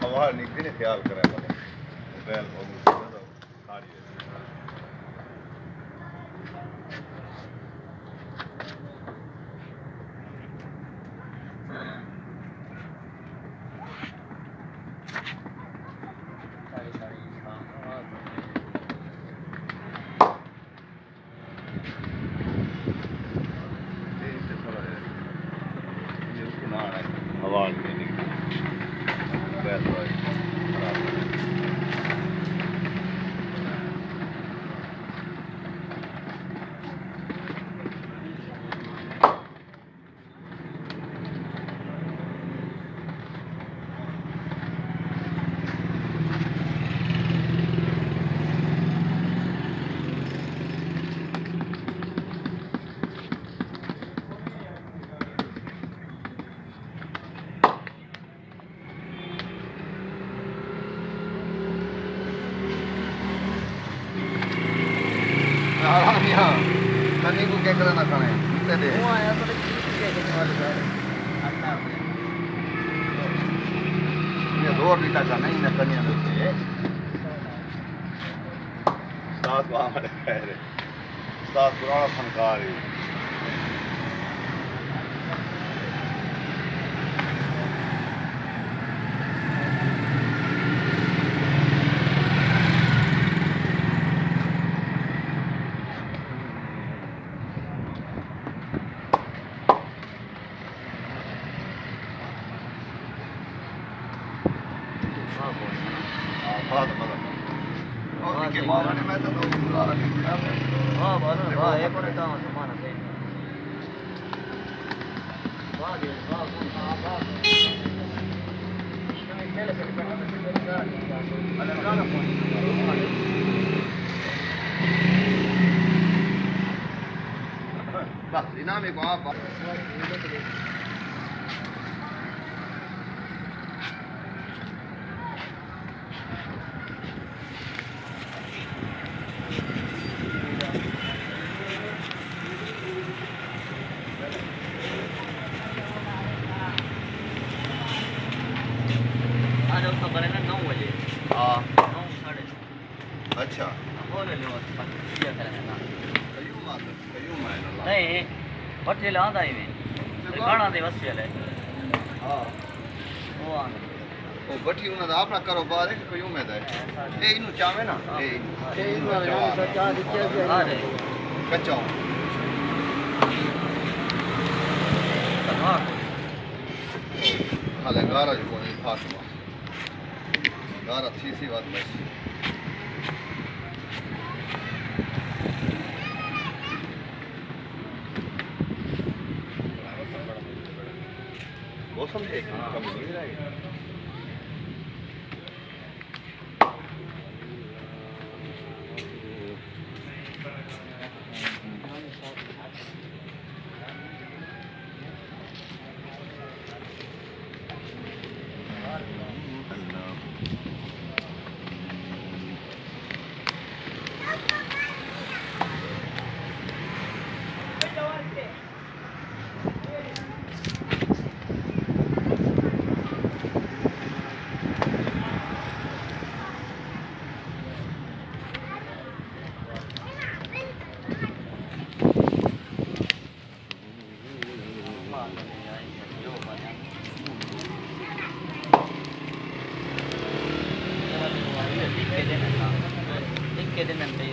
हवा निकली ख्याल करें बैल हवा निकली बैल कनी को क्या करना खाने ते दे वो आया तो क्या करने वाले सर अच्छा ये दो लीटर का नहीं न कनी में से सात बाहर है रे सात पुराना फनकार है के बाद में तो गुजारा नहीं किया हां बार हां एक और काम समान है वाह ये वाह वाह चले चले बस इनाम को आप अच्छा नहीं भट्टे लांदा ही में गाना दे वस चले हां वो आ वो भट्टी उना दा अपना कारोबार है कि कोई उम्मीद है ए इनु चावे ना ए इनु चाह दिखे अरे कच्चा हाले गारा जो कोई खास गारा थी सी बात बस मौसम एक कम नहीं रहेगा के दिन अंदर